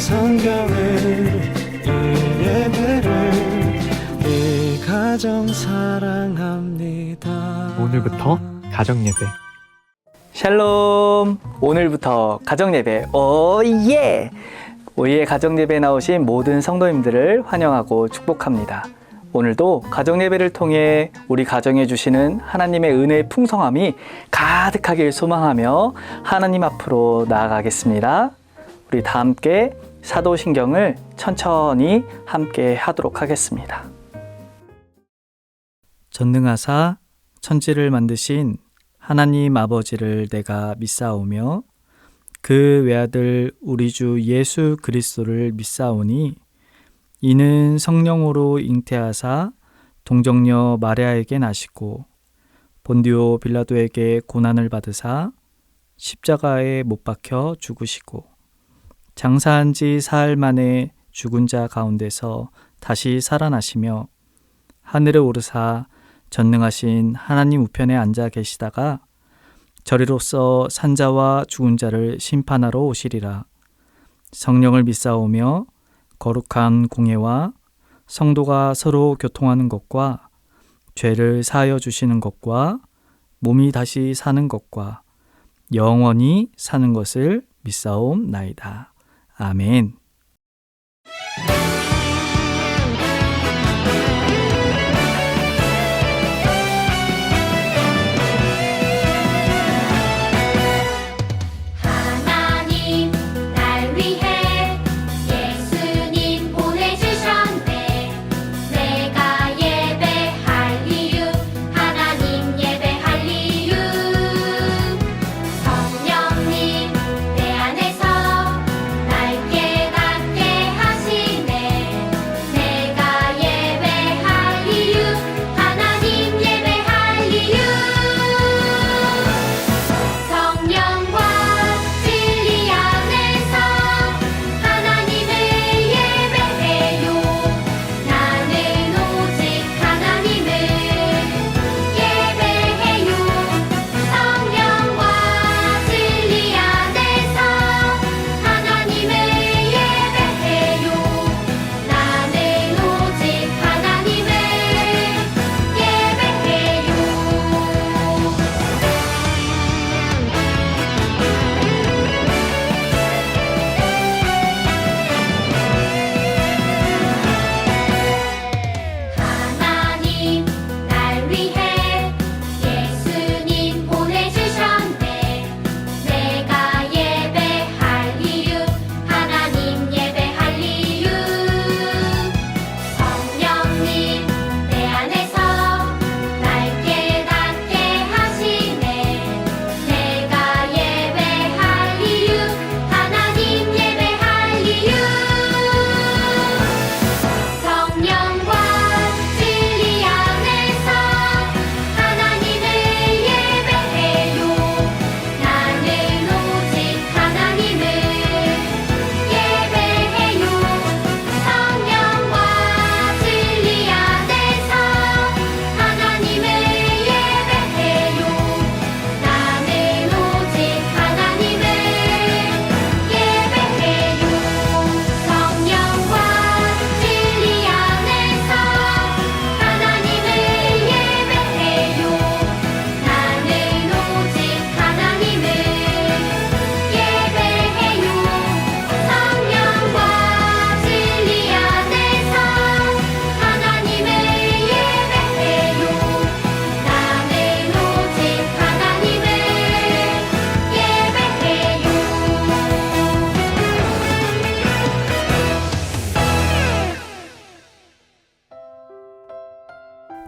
성경을 이 예배를 이 가정 사랑합니다. 오늘부터 가정예배. 샬롬! 오늘부터 가정예배, 오예! 오예 가정예배에 나오신 모든 성도님들을 환영하고 축복합니다. 오늘도 가정예배를 통해 우리 가정에 주시는 하나님의 은혜의 풍성함이 가득하길 소망하며 하나님 앞으로 나아가겠습니다. 우리 다 함께 사도신경을 천천히 함께 하도록 하겠습니다. 전능하사 천지를 만드신 하나님 아버지를 내가 믿사오며 그 외아들 우리 주 예수 그리스도를 믿사오니 이는 성령으로 잉태하사 동정녀 마리아에게 나시고 본디오 빌라도에게 고난을 받으사 십자가에 못 박혀 죽으시고 장사한 지 사흘 만에 죽은 자 가운데서 다시 살아나시며 하늘에 오르사 전능하신 하나님 우편에 앉아 계시다가 저리로서 산자와 죽은 자를 심판하러 오시리라. 성령을 믿사오며 거룩한 공예와 성도가 서로 교통하는 것과 죄를 사하여 주시는 것과 몸이 다시 사는 것과 영원히 사는 것을 믿사옵나이다. 아멘.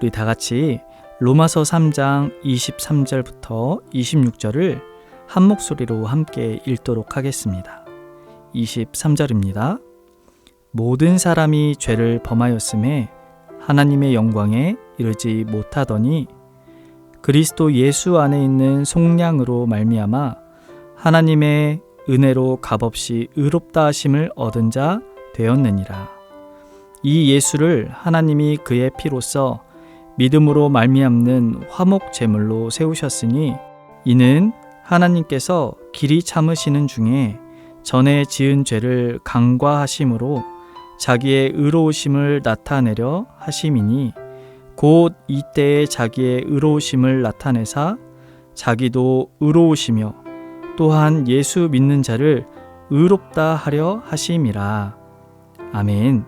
우리 다 같이 로마서 3장 23절부터 26절을 한 목소리로 함께 읽도록 하겠습니다. 23절입니다. 모든 사람이 죄를 범하였음에 하나님의 영광에 이르지 못하더니 그리스도 예수 안에 있는 속량으로 말미암아 하나님의 은혜로 값없이 의롭다 하심을 얻은 자 되었느니라. 이 예수를 하나님이 그의 피로써 믿음으로 말미암는 화목 제물로 세우셨으니 이는 하나님께서 길이 참으시는 중에 전에 지은 죄를 간과하심으로 자기의 의로우심을 나타내려 하심이니 곧 이때에 자기의 의로우심을 나타내사 자기도 의로우시며 또한 예수 믿는 자를 의롭다 하려 하심이라. 아멘.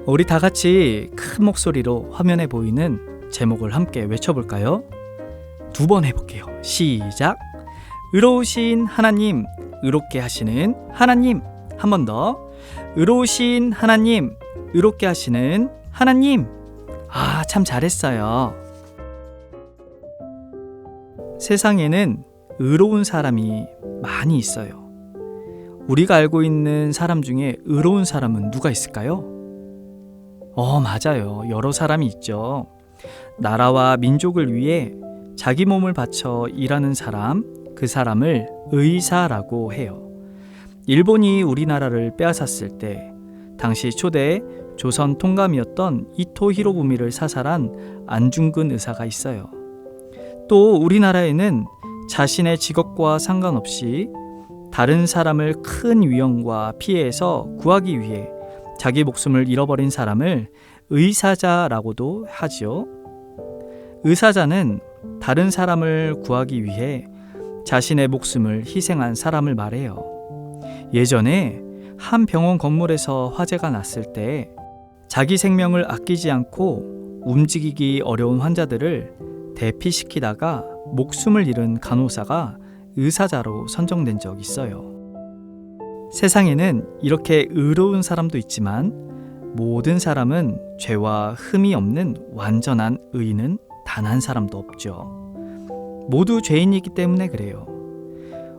우리 다 같이 큰 목소리로 화면에 보이는 제목을 함께 외쳐볼까요? 2번 해볼게요. 시작. 의로우신 하나님, 의롭게 하시는 하나님. 한 번 더. 의로우신 하나님, 의롭게 하시는 하나님. 참 잘했어요. 세상에는 의로운 사람이 많이 있어요. 우리가 알고 있는 사람 중에 의로운 사람은 누가 있을까요? 맞아요. 여러 사람이 있죠. 나라와 민족을 위해 자기 몸을 바쳐 일하는 사람, 그 사람을 의사라고 해요. 일본이 우리나라를 빼앗았을 때 당시 초대 조선 통감이었던 이토 히로부미를 사살한 안중근 의사가 있어요. 또 우리나라에는 자신의 직업과 상관없이 다른 사람을 큰 위험과 피해에서 구하기 위해 자기 목숨을 잃어버린 사람을 의사자라고도 하지요. 의사자는 다른 사람을 구하기 위해 자신의 목숨을 희생한 사람을 말해요. 예전에 한 병원 건물에서 화재가 났을 때 자기 생명을 아끼지 않고 움직이기 어려운 환자들을 대피시키다가 목숨을 잃은 간호사가 의사자로 선정된 적 있어요. 세상에는 이렇게 의로운 사람도 있지만 모든 사람은 죄와 흠이 없는 완전한 의인은 단 한 사람도 없죠. 모두 죄인이기 때문에 그래요.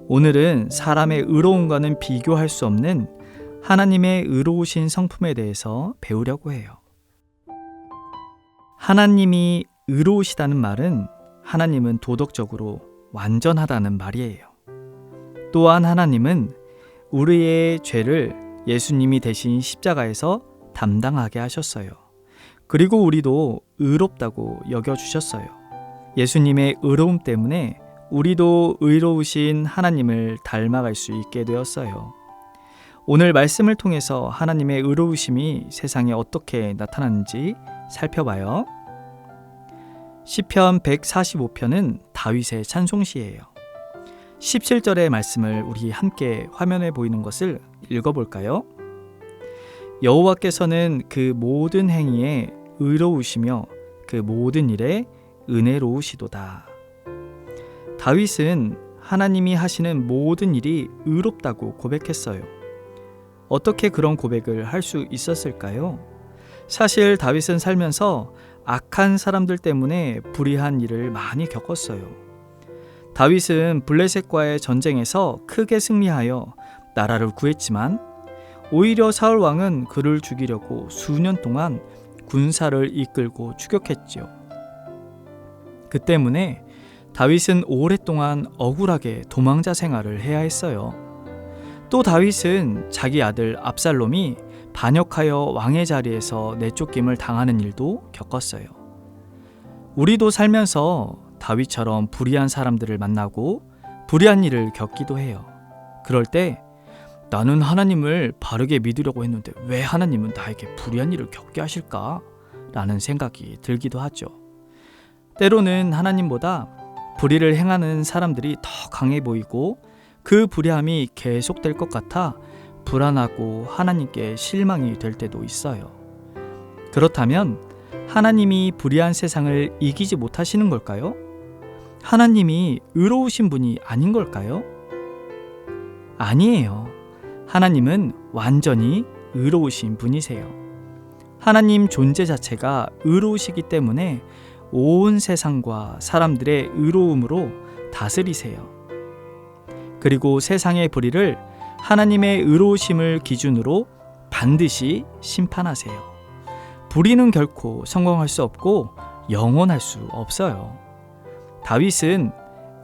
오늘은 사람의 의로움과는 비교할 수 없는 하나님의 의로우신 성품에 대해서 배우려고 해요. 하나님이 의로우시다는 말은 하나님은 도덕적으로 완전하다는 말이에요. 또한 하나님은 우리의 죄를 예수님이 대신 십자가에서 담당하게 하셨어요. 그리고 우리도 의롭다고 여겨주셨어요. 예수님의 의로움 때문에 우리도 의로우신 하나님을 닮아갈 수 있게 되었어요. 오늘 말씀을 통해서 하나님의 의로우심이 세상에 어떻게 나타나는지 살펴봐요. 시편 145편은 다윗의 찬송시예요. 17절의 말씀을 우리 함께 화면에 보이는 것을 읽어볼까요? 여호와께서는 그 모든 행위에 의로우시며 그 모든 일에 은혜로우시도다. 다윗은 하나님이 하시는 모든 일이 의롭다고 고백했어요. 어떻게 그런 고백을 할 수 있었을까요? 사실 다윗은 살면서 악한 사람들 때문에 불의한 일을 많이 겪었어요. 다윗은 블레셋과의 전쟁에서 크게 승리하여 나라를 구했지만 오히려 사울 왕은 그를 죽이려고 수년 동안 군사를 이끌고 추격했지요. 그 때문에 다윗은 오랫동안 억울하게 도망자 생활을 해야 했어요. 또 다윗은 자기 아들 압살롬이 반역하여 왕의 자리에서 내쫓김을 당하는 일도 겪었어요. 우리도 살면서 다윗처럼 불의한 사람들을 만나고 불의한 일을 겪기도 해요. 그럴 때 나는 하나님을 바르게 믿으려고 했는데 왜 하나님은 나에게 불의한 일을 겪게 하실까? 라는 생각이 들기도 하죠. 때로는 하나님보다 불의를 행하는 사람들이 더 강해 보이고 그 불의함이 계속될 것 같아 불안하고 하나님께 실망이 될 때도 있어요. 그렇다면 하나님이 불의한 세상을 이기지 못하시는 걸까요? 하나님이 의로우신 분이 아닌 걸까요? 아니에요. 하나님은 완전히 의로우신 분이세요. 하나님 존재 자체가 의로우시기 때문에 온 세상과 사람들의 의로움으로 다스리세요. 그리고 세상의 불의를 하나님의 의로우심을 기준으로 반드시 심판하세요. 불의는 결코 성공할 수 없고 영원할 수 없어요. 다윗은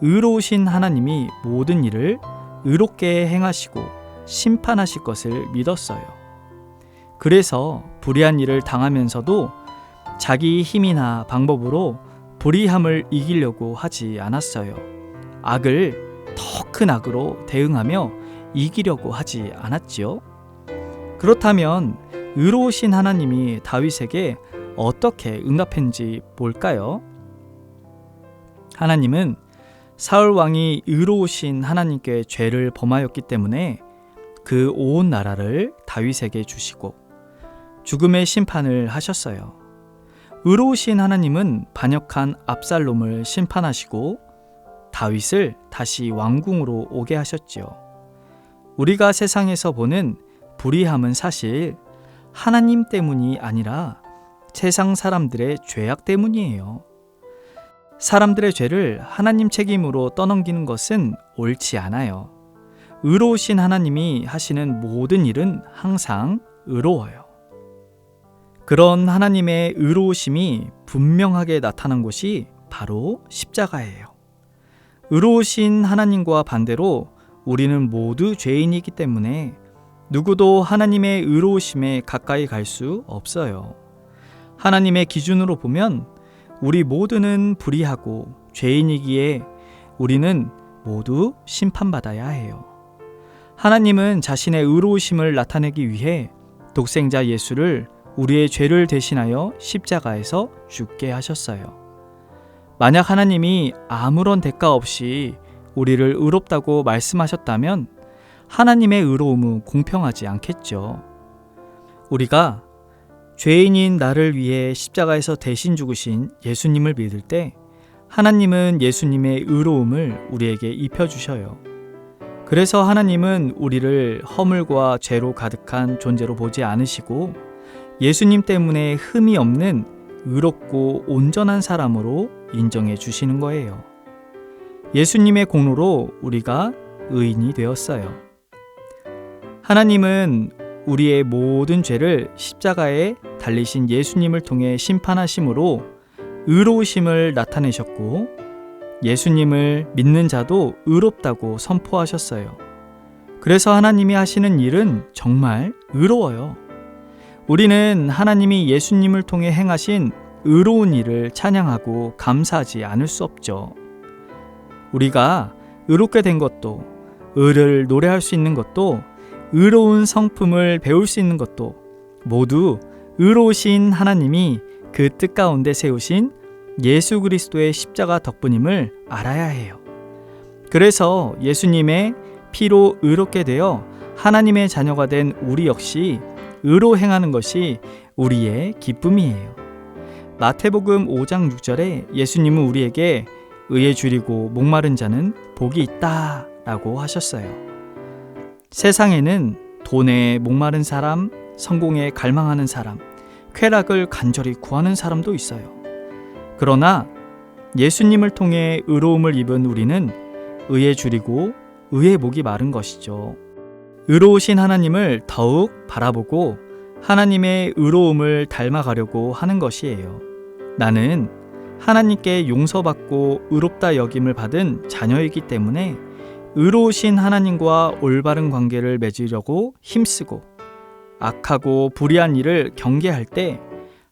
의로우신 하나님이 모든 일을 의롭게 행하시고 심판하실 것을 믿었어요. 그래서 불의한 일을 당하면서도 자기 힘이나 방법으로 불의함을 이기려고 하지 않았어요. 악을 더 큰 악으로 대응하며 이기려고 하지 않았지요? 그렇다면 의로우신 하나님이 다윗에게 어떻게 응답했는지 볼까요? 하나님은 사울 왕이 의로우신 하나님께 죄를 범하였기 때문에 그 온 나라를 다윗에게 주시고 죽음의 심판을 하셨어요. 의로우신 하나님은 반역한 압살롬을 심판하시고 다윗을 다시 왕궁으로 오게 하셨지요. 우리가 세상에서 보는 불의함은 사실 하나님 때문이 아니라 세상 사람들의 죄악 때문이에요. 사람들의 죄를 하나님 책임으로 떠넘기는 것은 옳지 않아요. 의로우신 하나님이 하시는 모든 일은 항상 의로워요. 그런 하나님의 의로우심이 분명하게 나타난 곳이 바로 십자가예요. 의로우신 하나님과 반대로 우리는 모두 죄인이기 때문에 누구도 하나님의 의로우심에 가까이 갈 수 없어요. 하나님의 기준으로 보면 우리 모두는 불의하고 죄인이기에 우리는 모두 심판받아야 해요. 하나님은 자신의 의로우심을 나타내기 위해 독생자 예수를 우리의 죄를 대신하여 십자가에서 죽게 하셨어요. 만약 하나님이 아무런 대가 없이 우리를 의롭다고 말씀하셨다면 하나님의 의로움은 공평하지 않겠죠. 우리가 죄인인 나를 위해 십자가에서 대신 죽으신 예수님을 믿을 때 하나님은 예수님의 의로움을 우리에게 입혀주셔요. 그래서 하나님은 우리를 허물과 죄로 가득한 존재로 보지 않으시고 예수님 때문에 흠이 없는 의롭고 온전한 사람으로 인정해 주시는 거예요. 예수님의 공로로 우리가 의인이 되었어요. 하나님은 우리의 모든 죄를 십자가에 달리신 예수님을 통해 심판하심으로 의로우심을 나타내셨고 예수님을 믿는 자도 의롭다고 선포하셨어요. 그래서 하나님이 하시는 일은 정말 의로워요. 우리는 하나님이 예수님을 통해 행하신 의로운 일을 찬양하고 감사하지 않을 수 없죠. 우리가 의롭게 된 것도, 의를 노래할 수 있는 것도, 의로운 성품을 배울 수 있는 것도 모두 의로우신 하나님이 그 뜻 가운데 세우신 예수 그리스도의 십자가 덕분임을 알아야 해요. 그래서 예수님의 피로 의롭게 되어 하나님의 자녀가 된 우리 역시 의로 행하는 것이 우리의 기쁨이에요. 마태복음 5장 6절에 예수님은 우리에게 의에 줄이고 목마른 자는 복이 있다 라고 하셨어요. 세상에는 돈에 목마른 사람, 성공에 갈망하는 사람, 쾌락을 간절히 구하는 사람도 있어요. 그러나 예수님을 통해 의로움을 입은 우리는 의에 줄이고 의의 목이 마른 것이죠. 의로우신 하나님을 더욱 바라보고 하나님의 의로움을 닮아가려고 하는 것이에요. 나는 하나님께 용서받고 의롭다 여김을 받은 자녀이기 때문에 의로우신 하나님과 올바른 관계를 맺으려고 힘쓰고 악하고 불의한 일을 경계할 때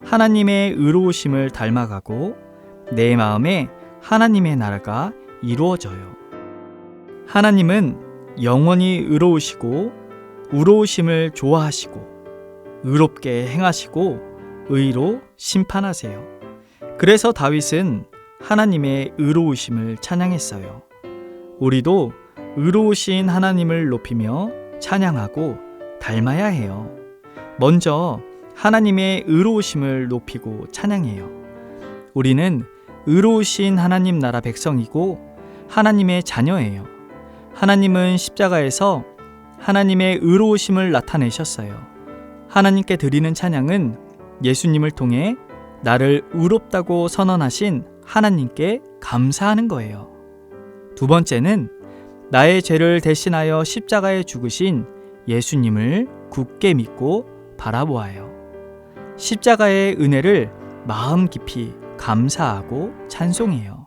하나님의 의로우심을 닮아가고 내 마음에 하나님의 나라가 이루어져요. 하나님은 영원히 의로우시고 의로우심을 좋아하시고 의롭게 행하시고 의로 심판하세요. 그래서 다윗은 하나님의 의로우심을 찬양했어요. 우리도 의로우신 하나님을 높이며 찬양하고 닮아야 해요. 먼저 하나님의 의로우심을 높이고 찬양해요. 우리는 의로우신 하나님 나라 백성이고 하나님의 자녀예요. 하나님은 십자가에서 하나님의 의로우심을 나타내셨어요. 하나님께 드리는 찬양은 예수님을 통해 나를 의롭다고 선언하신 하나님께 감사하는 거예요. 두 번째는 나의 죄를 대신하여 십자가에 죽으신 예수님을 굳게 믿고 바라보아요. 십자가의 은혜를 마음 깊이 감사하고 찬송해요.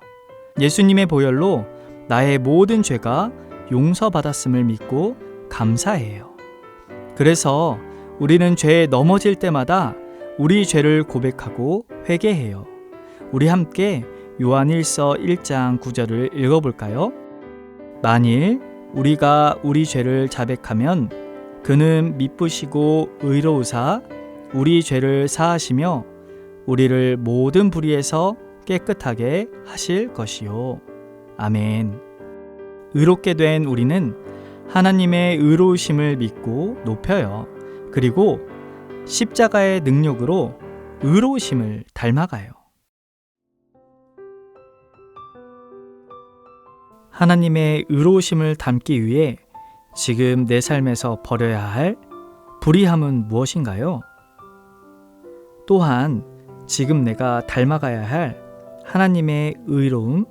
예수님의 보혈로 나의 모든 죄가 용서받았음을 믿고 감사해요. 그래서 우리는 죄에 넘어질 때마다 우리 죄를 고백하고 회개해요. 우리 함께 요한일서 1장 9절을 읽어볼까요? 만일 우리가 우리 죄를 자백하면 그는 미쁘시고 의로우사 우리 죄를 사하시며 우리를 모든 불의에서 깨끗하게 하실 것이요. 아멘. 의롭게 된 우리는 하나님의 의로우심을 믿고 높여요. 그리고 십자가의 능력으로 의로우심을 닮아가요. 하나님의 의로우심을 닮기 위해 지금 내 삶에서 버려야 할 불의함은 무엇인가요? 또한 지금 내가 닮아가야 할 하나님의 의로움,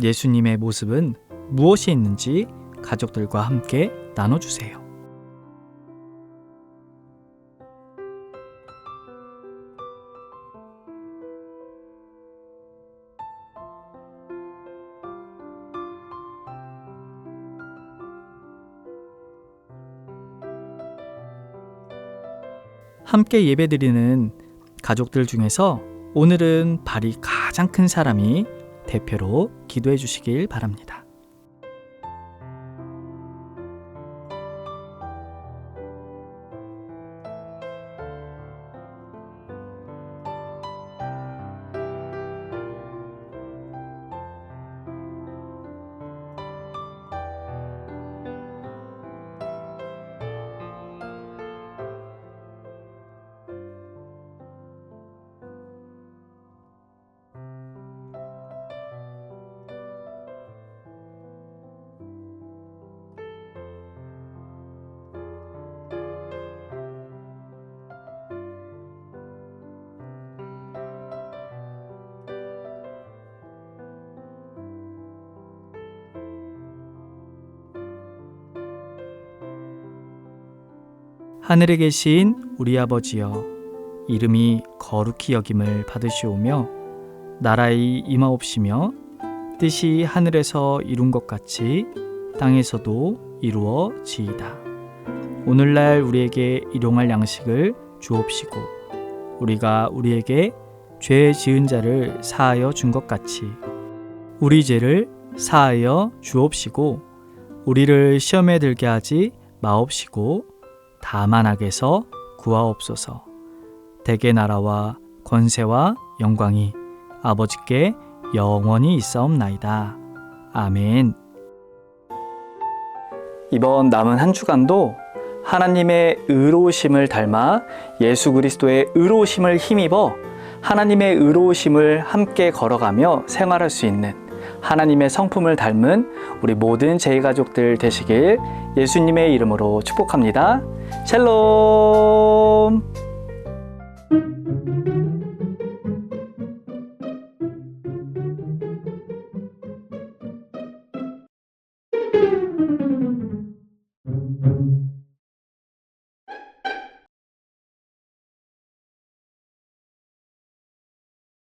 예수님의 모습은 무엇이 있는지 가족들과 함께 나눠주세요. 함께 예배드리는 가족들 중에서 오늘은 발이 가장 큰 사람이 대표로 기도해 주시길 바랍니다. 하늘에 계신 우리 아버지여, 이름이 거룩히 여김을 받으시오며 나라의 임하옵시며 뜻이 하늘에서 이룬 것 같이 땅에서도 이루어지이다. 오늘날 우리에게 일용할 양식을 주옵시고 우리가 우리에게 죄 지은 자를 사하여 준 것 같이 우리 죄를 사하여 주옵시고 우리를 시험에 들게 하지 마옵시고 다만 악에서 구하옵소서. 대개 나라와 권세와 영광이 아버지께 영원히 있사옵나이다. 아멘. 이번 남은 한 주간도 하나님의 의로우심을 닮아 예수 그리스도의 의로우심을 힘입어 하나님의 의로우심을 함께 걸어가며 생활할 수 있는 하나님의 성품을 닮은 우리 모든 제이가족들 되시길 예수님의 이름으로 축복합니다. 샬롬.